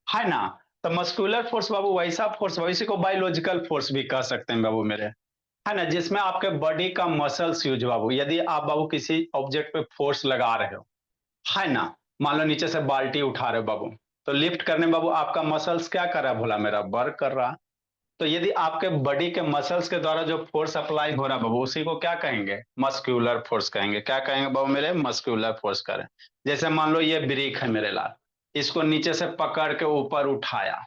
है ना। तो मस्क्यूलर फोर्स बाबू वैसा फोर्स, इसी को बायोलॉजिकल फोर्स भी कह सकते हैं बाबू मेरे, है ना, जिसमें आपके बॉडी का मसल्स यूज बाबू। यदि आप बाबू किसी ऑब्जेक्ट पे फोर्स लगा रहे हो, है ना, मान लो नीचे से बाल्टी उठा रहे हो बाबू, तो लिफ्ट करने बाबू आपका मसल्स क्या कर रहा है भोला मेरा, वर्क कर रहा है। तो यदि आपके बॉडी के मसल्स के द्वारा जो फोर्स अप्लाई हो रहा है बाबू, उसी को क्या कहेंगे, मस्क्यूलर फोर्स कहेंगे। क्या कहेंगे बाबू मेरे, मस्क्यूलर फोर्स करें। जैसे मान लो ये ब्रेक है मेरे लाल, इसको नीचे से पकड़ के ऊपर उठाया,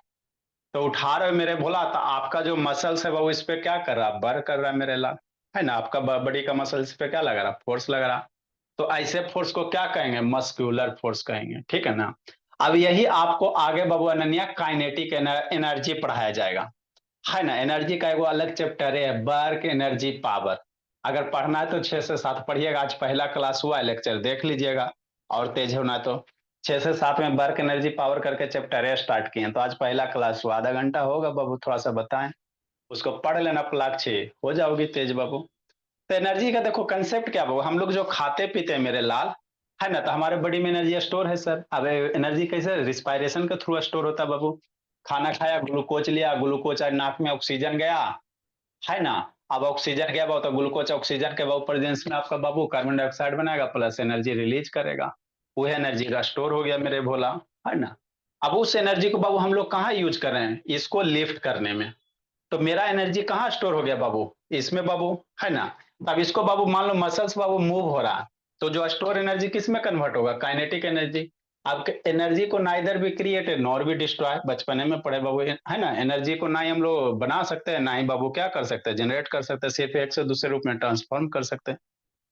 तो उठा रहे हो मेरे भोला, तो आपका जो मसल्स है वो इस पे क्या कर रहा है, बर कर रहा है मेरे लाल, है ना। आपका बॉडी का मसल इस पे क्या लगा रहा, फोर्स लगा रहा। तो ऐसे फोर्स को क्या कहेंगे, मस्क्यूलर फोर्स कहेंगे, ठीक है ना। अब यही आपको आगे बाबू अनन्या काइनेटिक एनर्जी पढ़ाया जाएगा, है ना। एनर्जी का एक अलग चैप्टर है, वर्क एनर्जी पावर। अगर पढ़ना है तो 6 से 7 पढ़िएगा, आज पहला क्लास हुआ है, लेक्चर देख लीजिएगा। और तेज होना है तो 6 से 7 में वर्क एनर्जी पावर करके चैप्टर है स्टार्ट किए, तो आज पहला क्लास हुआ, आधा घंटा होगा बाबू, थोड़ा सा बताएं, उसको पढ़ लेना, प्लाक्छी हो जाओगी तेज बाबू। तो एनर्जी का देखो कंसेप्ट क्या बाबू, हम लोग जो खाते पीते हैं मेरे लाल, है ना, तो हमारे बॉडी में एनर्जी स्टोर है सर। अब एनर्जी कैसे, रिस्पायरेशन के थ्रू स्टोर होता है बाबू। खाना खाया, ग्लूकोज लिया, ग्लूकोज नाक में ऑक्सीजन गया, है ना। अब ऑक्सीजन गया बाबू, तो ग्लूकोज ऑक्सीजन के बाबू प्रेजेंस में आपका बाबू कार्बन डाइऑक्साइड बनाएगा, प्लस एनर्जी रिलीज करेगा, वो एनर्जी का स्टोर हो गया मेरे भोला, है ना। अब उस एनर्जी को बाबू हम लोग कहाँ यूज कर रहे हैं, इसको लिफ्ट करने में। तो मेरा एनर्जी कहाँ स्टोर हो गया बाबू, इसमें बाबू, है ना। अब इसको बाबू मान लो मसल्स बाबू मूव हो रहा है, तो जो स्टोर एनर्जी किस में कन्वर्ट होगा, काइनेटिक एनर्जी। आपके एनर्जी को नाइदर भी क्रिएट नॉर भी डिस्ट्रॉय, बचपने में पढ़े बाबू, है ना। एनर्जी को ना ही हम लोग बना सकते हैं, ना ही बाबू क्या कर सकते हैं, जनरेट कर सकते हैं, सिर्फ एक से दूसरे रूप में ट्रांसफॉर्म कर सकते हैं।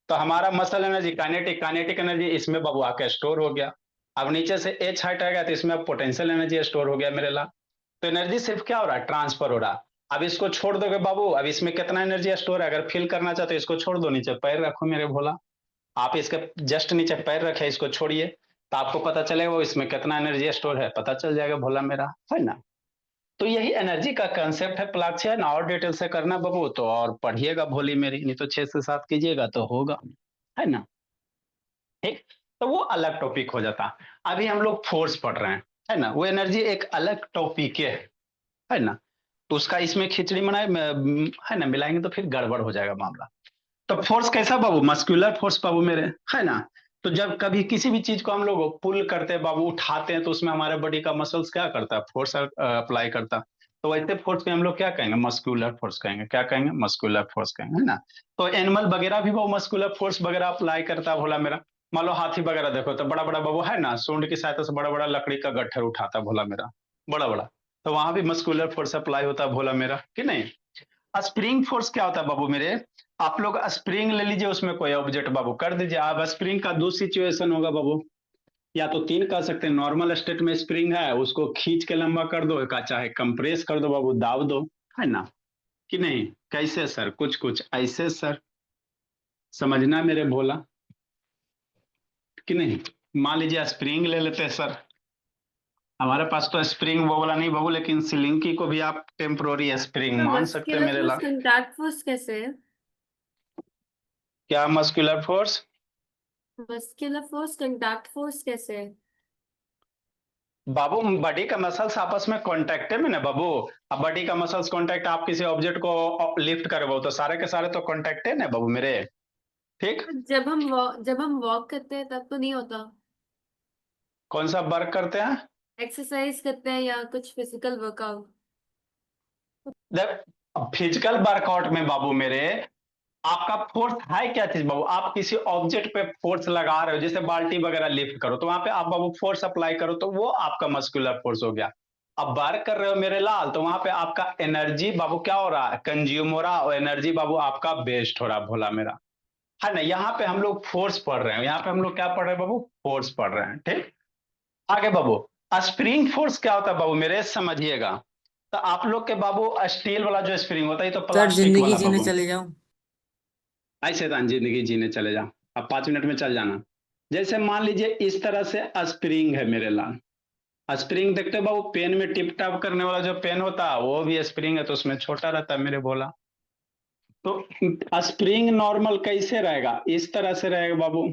तो हमारा मसल एनर्जी काइनेटिक एनर्जी इसमें बाबू आके स्टोर हो गया। अब नीचे से एच हटाएगा तो इसमें पोटेंशियल एनर्जी स्टोर हो गया मेरे ला। तो एनर्जी सिर्फ क्या हो रहा है, ट्रांसफर हो रहा है। अब इसको छोड़ दोगे बाबू, अब इसमें कितना एनर्जी स्टोर है, अगर फील करना चाहते हो इसको छोड़ दो, नीचे पैर रखो मेरे भोला, आप इसके जस्ट नीचे पैर रखे, इसको छोड़िए, तो आपको पता चलेगा वो इसमें कितना एनर्जी स्टोर है, पता चल जाएगा भोला मेरा, है ना। तो यही एनर्जी का कंसेप्ट है प्लाक्स, है ना। और डिटेल से करना बाबू तो और पढ़िएगा भोली मेरी, नहीं तो 6 से 7 कीजिएगा तो होगा, है ना। ठीक, तो वो अलग टॉपिक हो जाता। अभी हम लोग फोर्स पढ़ रहे हैं, है ना, वो एनर्जी एक अलग टॉपिक है ना। तो उसका इसमें खिचड़ी बनाए, है ना, मिलाएंगे तो फिर गड़बड़ हो जाएगा मामला। तो फोर्स कैसा बाबू, मस्कुलर फोर्स बाबू मेरे, है ना। तो जब कभी किसी भी चीज को हम लोग पुल करते हैं बाबू, उठाते हैं, तो उसमें हमारे बॉडी का मसल्स क्या करता है, फोर्स अप्लाई करता है। तो वैसे फोर्स को हम लोग क्या कहेंगे, मस्कुलर फोर्स कहेंगे, क्या कहेंगे, मस्कुलर फोर्स कहेंगे, है ना। तो एनिमल वगैरह भी वो मस्कुलर फोर्स वगैरह अप्लाई करता है भोला मेरा। मान लो हाथी वगैरह देखो, तो बड़ा बड़ा बाबू, है ना, सूंड की सहायता से बड़ा बड़ा लकड़ी का गट्ठर उठाता है भोला मेरा, बड़ा बड़ा। तो वहां भी मस्कुलर फोर्स अप्लाई होता है भोला मेरा, कि नहीं। स्प्रिंग फोर्स क्या होता है बाबू मेरे, आप लोग स्प्रिंग ले लीजिए, उसमें कोई ऑब्जेक्ट बाबू कर दीजिए। आप स्प्रिंग का दो सिचुएशन होगा बाबू, या तो 3 कर सकते हैं। नॉर्मल स्टेट में स्प्रिंग है, उसको खींच के लंबा कर दो, का चाहे कंप्रेस कर दो बाबू, दाब दो, है ना, कि नहीं। कैसे सर, कुछ कुछ ऐसे सर, समझना मेरे भोला, कि नहीं। मान लीजिए स्प्रिंग ले लेते हैं सर, हमारे पास तो स्प्रिंग वो वाला नहीं बाबू, लेकिन सिलिंकी को भी आप टेम्पोररी स्प्रिंग मान सकते हैं मेरे ला। कंटैक्ट फोर्स कैसे है? क्या muscular force, muscular force contact force कैसे है? बाबू बॉडी का मसल्स आपस में कांटेक्ट में ना बाबू। अब बॉडी का मसल्स कांटेक्ट, आप किसी ऑब्जेक्ट को लिफ्ट करे बाबू, तो सारे के सारे तो कांटेक्ट है ना बाबू मेरे, ठीक। जब हम वॉक करते हैं तब तो नहीं होता, कौन सा वर्क करते हैं, एक्सरसाइज करते हैं या कुछ फिजिकल वर्कआउट। देख फिजिकल वर्कआउट में बाबू मेरे आपका फोर्स है क्या चीज बाबू, आप किसी ऑब्जेक्ट पे फोर्स लगा रहे हो, जैसे बाल्टी वगैरह लिफ्ट करो, तो वहां पे आप बाबू फोर्स अप्लाई करो, तो वो आपका मस्कुलर फोर्स हो गया। अब वर्क कर रहे हो मेरे लाल, तो वहां पे आपका एनर्जी बाबू क्या हो रहा है, कंज्यूम हो रहा है, और एनर्जी बाबू आपका वेस्ट हो रहा है भोला मेरा, है ना। यहाँ पे हम लोग फोर्स पढ़ रहे हैं, यहाँ पे हम लोग क्या पढ़ रहे हैं बाबू, फोर्स पढ़ रहे हैं, ठीक। आगे बाबू स्प्रिंग फोर्स क्या होता है बाबू मेरे, समझिएगा। तो आप लोग के बाबू स्टील वाला जो स्प्रिंग होता है, ये तो सर प्लास्टिक जिंदगी वाला जीने बाबू। चले जाऊं। ऐसे तो जिंदगी जीने चले जाओ, अब 5 मिनट में चल जाना। जैसे मान लीजिए इस तरह से स्प्रिंग है मेरे लाल, स्प्रिंग देखते हो बाबू, पेन में टिप टॉप करने वाला जो पेन होता है वो भी स्प्रिंग है, तो उसमें छोटा रहता है मेरे बोला। तो स्प्रिंग नॉर्मल कैसे रहेगा, इस तरह से रहेगा बाबू,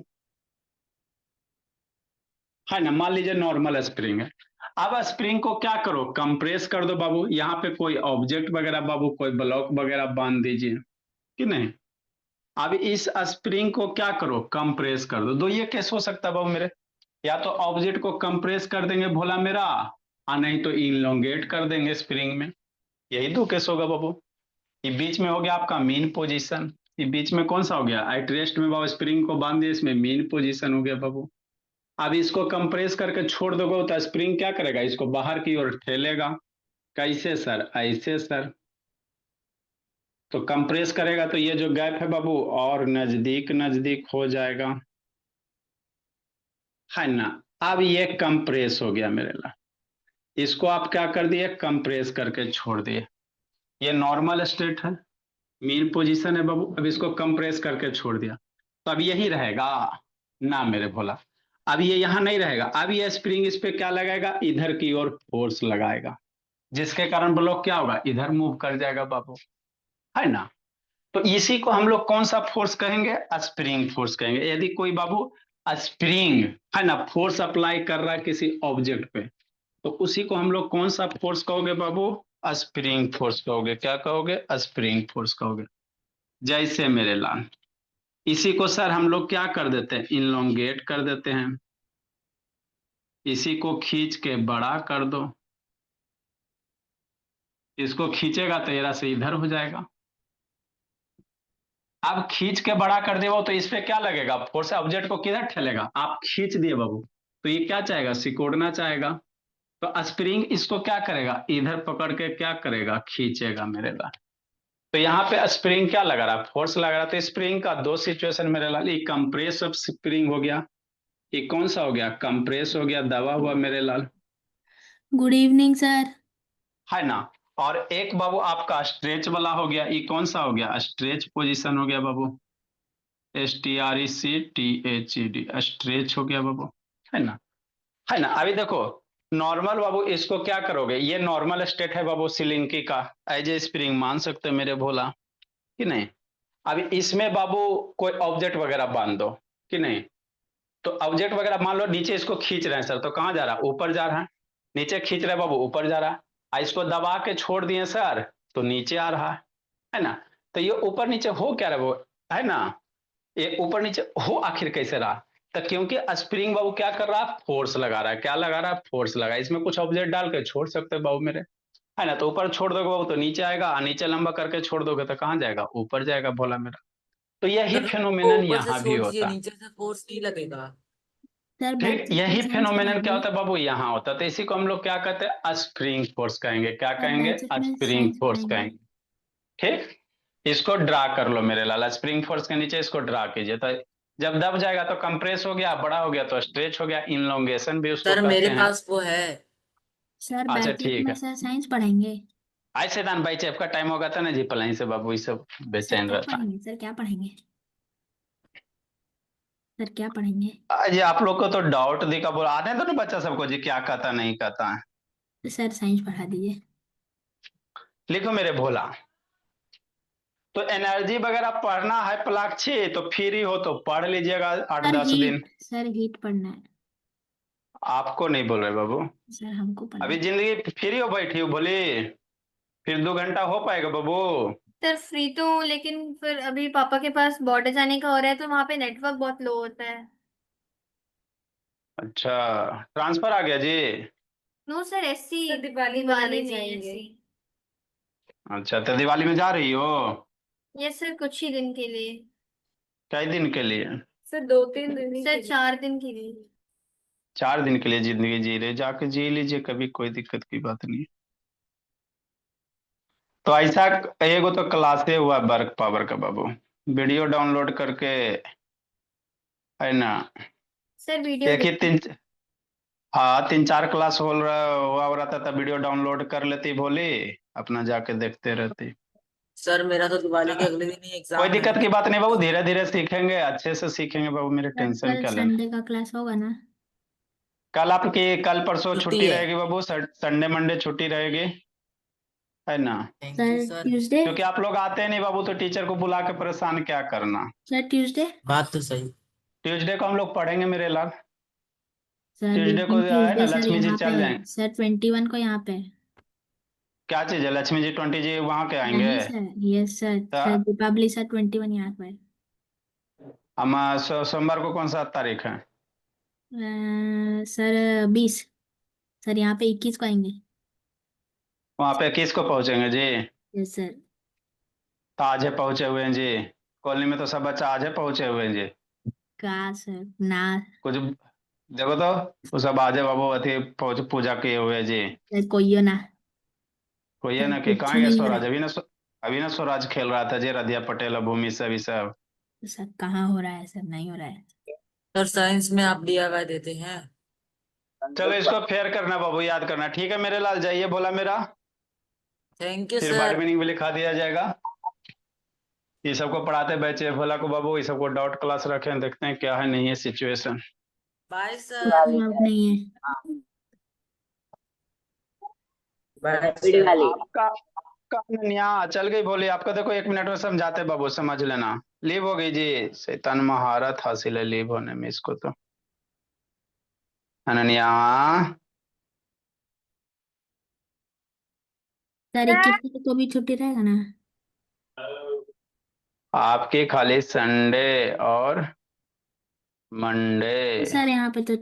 है ना। मान लीजिए नॉर्मल स्प्रिंग है, अब स्प्रिंग को क्या करो, कंप्रेस कर दो बाबू, यहाँ पे कोई ऑब्जेक्ट वगैरह बाबू, कोई ब्लॉक वगैरह बांध दीजिए, कि नहीं। अब इस स्प्रिंग को क्या करो, कंप्रेस कर दो। ये केस हो सकता है बाबू मेरे, या तो ऑब्जेक्ट को कंप्रेस कर देंगे भोला मेरा, और नहीं तो इनलोंगेट कर देंगे स्प्रिंग में, यही 2 केस होगा बाबू। ये बीच में हो गया आपका मीन पोजीशन, ये बीच में कौन सा हो गया, एट रेस्ट में बाबू स्प्रिंग को बांध दिया, इसमें मीन पोजीशन हो गया बाबू। अब इसको कंप्रेस करके छोड़ दोगे तो स्प्रिंग क्या करेगा, इसको बाहर की ओर ठेलेगा, कैसे सर? ऐसे सर, तो कंप्रेस करेगा तो ये जो गैप है बाबू और नजदीक नजदीक हो जाएगा, है ना। अब ये कंप्रेस हो गया मेरे ला, इसको आप क्या कर दिए? कंप्रेस करके छोड़ दिए। ये नॉर्मल स्टेट है, मीन पोजीशन है बाबू, अब इसको कंप्रेस करके छोड़ दिया, तो अब यही रहेगा ना मेरे भोला। अब ये यहां नहीं रहेगा, अब ये स्प्रिंग इस पे क्या लगाएगा? इधर की ओर फोर्स लगाएगा, जिसके कारण ब्लॉक क्या होगा? इधर मूव कर जाएगा बाबू, है ना। तो इसी को हम लोग कौन सा फोर्स कहेंगे? स्प्रिंग फोर्स कहेंगे। यदि कोई बाबू स्प्रिंग, है ना, फोर्स अप्लाई कर रहा है किसी ऑब्जेक्ट पे, तो उसी को हम लोग कौन सा फोर्स कहोगे बाबू? स्प्रिंग फोर्स कहोगे। क्या कहोगे? स्प्रिंग फोर्स कहोगे। जैसे मेरे लाल, इसी को सर हम लोग क्या कर देते हैं? इनलोंगेट कर देते हैं। इसी को खींच के बड़ा कर दो, इसको खींचेगा तो एरा से इधर हो जाएगा। अब खींच के बड़ा कर दे वो, तो इस पे क्या लगेगा? फोर्स ऑब्जेक्ट को किधर ठेलेगा? आप खींच दिए बाबू, तो ये क्या चाहेगा? सिकोड़ना चाहेगा। तो स्प्रिंग इसको क्या करेगा? इधर पकड़ के क्या करेगा? खींचेगा मेरे लाल। तो यहाँ पे स्प्रिंग क्या लगा रहा? फोर्स लगा रहा। तो स्प्रिंग का दो सिचुएशन मेरे लाल, ये कंप्रेस ऑफ स्प्रिंग हो गया, ये कौन सा हो गया? कंप्रेस हो गया, दबा हुआ मेरे लाल, गुड इवनिंग सर। है ना। और एक बाबू आपका स्ट्रेच वाला हो गया, ये कौन सा हो गया? स्ट्रेच पोजीशन हो गया बाबू, STRECTHED, स्ट्रेच हो गया बाबू, है ना। है ना। अभी देखो नॉर्मल बाबू, इसको क्या करोगे? ये नॉर्मल स्टेट है बाबू सिलिंकी का, एज ए स्प्रिंग मान सकते हो मेरे भोला, कि नहीं। अभी इसमें बाबू कोई ऑब्जेक्ट वगैरह बांध दो, कि नहीं। तो ऑब्जेक्ट वगैरह मान लो नीचे इसको खींच रहे हैं सर, तो कहाँ जा रहा है? ऊपर जा रहा है। नीचे खींच रहे बाबू, ऊपर जा रहा है। इसको दबा के छोड़ दिए सर, तो नीचे आ रहा है ना। तो ये ऊपर नीचे हो क्या रहा है वो, है ना। ये ऊपर नीचे हो आखिर कैसे रहा? तो क्योंकि स्प्रिंग बाबू क्या कर रहा है? फोर्स लगा रहा है। क्या लगा रहा है? फोर्स लगा। इसमें कुछ ऑब्जेक्ट डाल के छोड़ सकते हो बाबू मेरे, है ना। तो ऊपर छोड़ दोगे बाबू तो नीचे आएगा, और नीचे लंबा करके छोड़ दोगे तो कहाँ जाएगा? ऊपर जाएगा भोला मेरा। तो यही सर वो फेनोमेनन ऊपर से यहाँ भी छोड़ दीजिए, होता है। नीचे से फोर्स नहीं लगेगा। सर ठीक, बैक यही साइंस फेनोमेनन क्या पढ़ाइए। होता है बाबू? यहाँ होता है। तो इसी को हम लोग क्या कहते हैं? स्प्रिंग फोर्स कहेंगे। क्या सर कहेंगे? बैक में स्प्रिंग साइंस फोर्स पढ़ाएंगे। कहेंगे। ठीक, इसको ड्रा कर लो मेरे लाला, स्प्रिंग फोर्स के नीचे इसको ड्रा कीजिए। तो जब दब जाएगा तो कंप्रेस हो गया, बड़ा हो गया तो स्ट्रेच हो गया, इनलोंगेशन भी उसको सर कहते मेरे हैं। पास वो है। सर अच्छा बैक ठीक में है। सर साइंस पढ़ाएंगे। आज शैतान भाई चैप का टाइम हो गया था ना जी, पलाइन से बाबू ये सब सर बेचैन क्या रहता है। पढ़ेंगे? सर क्या पढ़ेंगे? सर क्या पढ़ेंगे? जी आप लोग को तो डाउट दिखा, बोला आते हैं तो ना बच्चा सबको जी, क्या कहता नहीं कहता है। सर साइंस पढ़ा दीजिए। लिखो मेरे भोला, तो एनर्जी वगैरह पढ़ना है पलाक्षी, तो फ्री हो तो पढ़ लीजिएगा 8-10 दिन। सर हीट पढ़ना है। आपको नहीं बोल रहे बाबू, सर हमको पढ़ना अभी है। जिंदगी फ्री हो बैठी हो बोली, फिर 2 घंटा हो पाएगा बाबू? सर फ्री तो हूँ, लेकिन फिर अभी पापा के पास बॉर्डर जाने का हो रहा है, तो वहां पे नेटवर्क बहुत लो होता है। अच्छा, ट्रांसफर आ गया जी। नो सर, ऐसी सर दिवाली दिवाली मनाने में जाएंगे। ऐसी। अच्छा, तो दिवाली में जा रही हो? यस सर, कुछ ही दिन के लिए। कई दिन के लिए? सर 2-3 दिन सर 4 दिन के लिए। 4 दिन के लिए जिंदगी जी रहे, जाके जी लीजिए कभी, कोई दिक्कत की बात नहीं। तो ऐसा एगो तो क्लासे हुआ वर्क पावर का बाबू, वीडियो डाउनलोड करके, है ना। सर वीडियो एक ही तीन, हाँ 3-4 क्लास हो रहा हुआ हो रहता था, वीडियो डाउनलोड कर लेती भोली, अपना जाके देखते रहती। सर मेरा तो दिवाली के अगले दिन ही कोई एग्जाम है। दिक्कत की बात नहीं बाबू, धीरे धीरे सीखेंगे, अच्छे से सीखेंगे बाबू मेरे, सर टेंशन कल क्या लेना। संडे का क्लास होगा ना? कल आपकी, कल परसों छुट्टी छुट्टी है। रहेगी बाबू, संडे मंडे छुट्टी रहेगी, है ना। Thank you sir sir. Tuesday. क्योंकि आप लोग आते नहीं बाबू, तो टीचर को बुला के परेशान क्या करना। Sir Tuesday. बात तो सही। ट्यूसडे को हम लोग पढ़ेंगे मेरे लाल, सर ट्यूसडे को लेकिन है ना ट्यूसडे सर लक्ष्मी जी यहाँ पे चल है। जाएंगे। सर 21 को यहाँ पे है। क्या चीज है? लक्ष्मी जी 20 जी वहां के आएंगे? नहीं सर, यस सर, तो सर दीपावली सर 21 यहाँ पे है। हम सोमवार को कौन सा तारीख है? सर 20। सर यहाँ पे 21 को आएंगे। वहां पे 21 को पहुंचेंगे जी। Yes sir. तो आज ही पहुंचे हुए हैं जी, कॉलोनी में तो सब बच्चा आज ही पहुंचे हुए हैं जी। का सर ना। कुछ देखो तो, वो सब आज ही बाबू अथी पूजा किए हुए हैं जी। सर कोई हो ना। कोई है ना कि कहाँ गया स्वराज? अभी ना स्वराज खेल रहा था, जे रदिया पटेल भूमि से अभी सब। सर कहाँ हो रहा है सर, नहीं हो रहा है। सर साइंस में आप DIY देते हैं? चलो इसको फेयर करना बाबू, याद करना, ठीक है मेरे लाल? जाइए बोला मेरा, थैंक यू फिर सर। बार मीनिंग भी लिखा दिया जाएगा। ये सबको पढ़ाते बैचे भोला को बाबू, ये सबको डाउट क्लास रखें, देखते हैं क्या है नहीं है सिचुएशन। Bye sir. अब नहीं है। वीडियो वाली आपका यहाँ चल गई बोली, आपका देखो 1 मिनट में समझाते बाबू, समझ लेना। लीव हो गई जी, शैतान महारत हासिल है लीव होने में इसको तो। अनन्या सर 21 तारीख को भी छुट्टी रहेगा ना? आपकी खाली संडे और मंडे। सर यहाँ पे तो